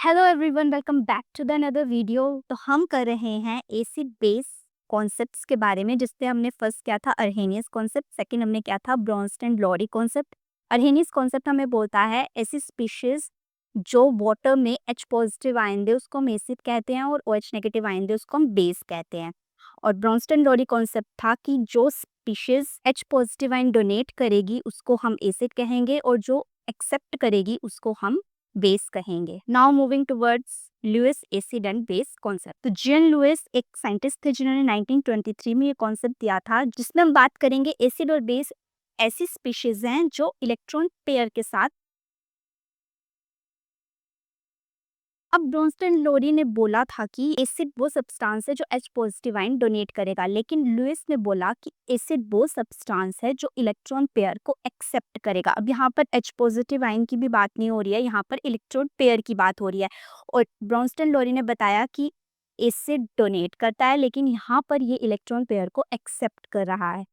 Hello everyone, welcome back to the another video. तो हम कर रहे हैं एसिड बेस कॉन्सेप्ट्स के बारे में, जिससे हमने फर्स्ट किया था अर्हेनियस कॉन्सेप्ट, सेकंड हमने किया था ब्रोंस्टेन लॉरी कॉन्सेप्ट। अर्हेनियस कॉन्सेप्ट हमें बोलता है ऐसी स्पीशीज जो वाटर में H पॉजिटिव आयन दे उसको हम एसिड कहते हैं, और OH नेगेटिव आयन दे उसको हम बेस कहते हैं। और ब्रोंस्टेन लॉरी कॉन्सेप्ट था कि जो species H positive ion donate करेगी उसको हम एसिड कहेंगे, और जो एक्सेप्ट करेगी उसको हम बेस कहेंगे। Now moving towards Lewis acid and base concept. तो जीएन लुइस एक साइंटिस्ट थे जिन्होंने 1923 में ये कॉन्सेप्ट दिया था, जिसमें हम बात करेंगे एसिड और बेस ऐसी स्पीशीज हैं जो इलेक्ट्रॉन पेयर के साथ। अब ब्रोंस्टेन लोरी ने बोला था कि एसिड वो सब्सटेंस है जो H पॉजिटिव आयन डोनेट करेगा, लेकिन लुइस ने बोला कि एसिड वो सब्सटेंस है जो इलेक्ट्रॉन पेयर को एक्सेप्ट करेगा। अब यहाँ पर H पॉजिटिव आयन की भी बात नहीं हो रही है, यहाँ पर इलेक्ट्रॉन पेयर की बात हो रही है। और ब्रोंस्टेन लोरी ने बताया कि एसिड डोनेट करता है, लेकिन यहाँ पर ये इलेक्ट्रॉन पेयर को एक्सेप्ट कर रहा है।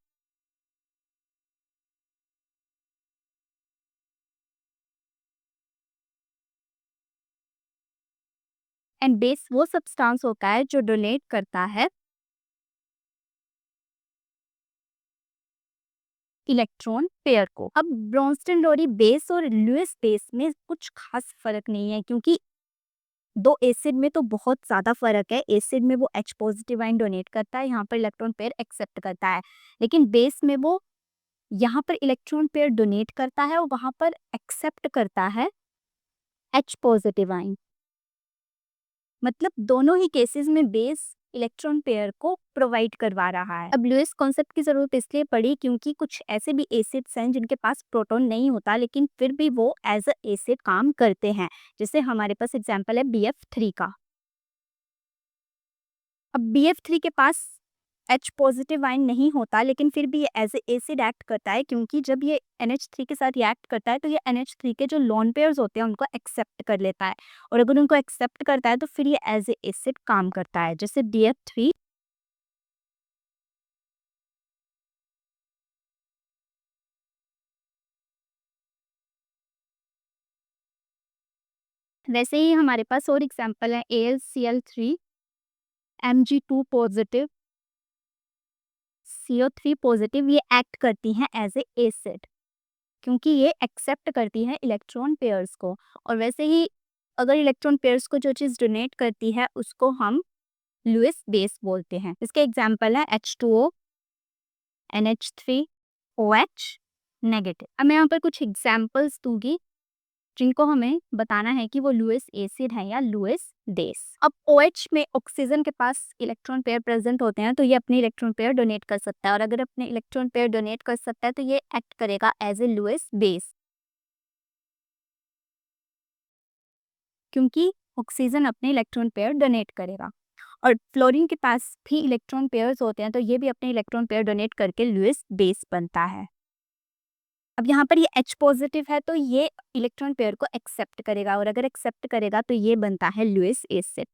एंड बेस वो सब्सटेंस होता है जो डोनेट करता है इलेक्ट्रॉन पेयर को। अब ब्रोंस्टेन लोरी बेस और लुइस बेस में कुछ खास फर्क नहीं है, क्योंकि दो एसिड में तो बहुत ज्यादा फर्क है। एसिड में वो H पॉजिटिव आयन डोनेट करता है, यहाँ पर इलेक्ट्रॉन पेयर एक्सेप्ट करता है, लेकिन बेस में वो यहाँ पर इलेक्ट्रॉन पेयर डोनेट करता है और वहां पर एक्सेप्ट करता है H पॉजिटिव आयन। मतलब दोनों ही केसेस में बेस इलेक्ट्रॉन पेयर को प्रोवाइड करवा रहा है। अब लुइस कॉन्सेप्ट की जरूरत इसलिए पड़ी क्योंकि कुछ ऐसे भी एसिड्स हैं जिनके पास प्रोटॉन नहीं होता, लेकिन फिर भी वो एज अ एसिड काम करते हैं। जैसे हमारे पास एग्जांपल है BF3 का। अब BF3 के पास H पॉजिटिव आयन नहीं होता, लेकिन फिर भी ये एज ए एसिड एक्ट करता है, क्योंकि जब ये NH3 के साथ रिएक्ट करता है तो ये NH3 के जो लोन पेयर्स होते हैं उनको एक्सेप्ट कर लेता है, और अगर उनको एक्सेप्ट करता है तो फिर ये एज ए एसिड काम करता है। जैसे BF3 वैसे ही हमारे पास और एग्जांपल है AlCl3, Mg2 positive, CO3 positive. ये एक्ट करती हैं एज ए एसिड, क्योंकि ये एक्सेप्ट करती है इलेक्ट्रॉन पेयर्स को। और वैसे ही अगर इलेक्ट्रॉन पेयर्स को जो चीज़ डोनेट करती है उसको हम लुइस बेस बोलते हैं। इसके एग्जांपल है H2O, NH3, OH नेगेटिव। अब मैं यहाँ पर कुछ एग्जांपल्स दूंगी जिनको हमें बताना है कि वो लुइस एसिड है या लुइस बेस। अब OH में ऑक्सीजन के पास इलेक्ट्रॉन पेयर प्रेजेंट होते हैं, तो ये अपने इलेक्ट्रॉन पेयर डोनेट कर सकता है, और अगर अपने इलेक्ट्रॉन पेयर डोनेट कर सकता है तो ये एक्ट करेगा एज ए लुइस बेस, क्योंकि ऑक्सीजन अपने इलेक्ट्रॉन पेयर डोनेट करेगा। और फ्लोरीन के पास भी इलेक्ट्रॉन पेयर्स होते हैं, तो ये भी अपने इलेक्ट्रॉन पेयर डोनेट करके लुइस बेस बनता है। अब यहाँ पर ये H पॉजिटिव है तो ये इलेक्ट्रॉन पेयर को एक्सेप्ट करेगा, और अगर एक्सेप्ट करेगा तो ये बनता है लुइस एसिड।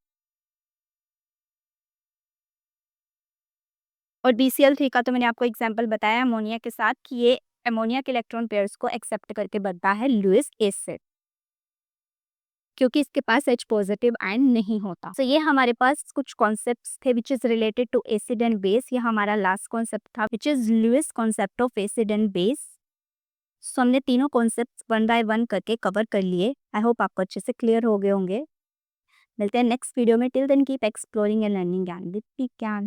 और BCl3 का तो मैंने आपको एग्जांपल बताया अमोनिया के साथ कि ये अमोनिया के इलेक्ट्रॉन पेयर्स को एक्सेप्ट करके बनता है लुइस एसिड, क्योंकि इसके पास H पॉजिटिव आयन नहीं होता। तो ये हमारे पास कुछ कॉन्सेप्ट्स थे which is related to acid and base. ये हमारा लास्ट कॉन्सेप्ट था which is Lewis concept of acid and base. So हमने तीनों कॉन्सेप्ट्स वन बाय वन करके कवर कर लिए। आई होप आपको अच्छे से क्लियर हो गए होंगे। मिलते हैं नेक्स्ट वीडियो में। Till then keep exploring and learning ज्ञान विद ज्ञान।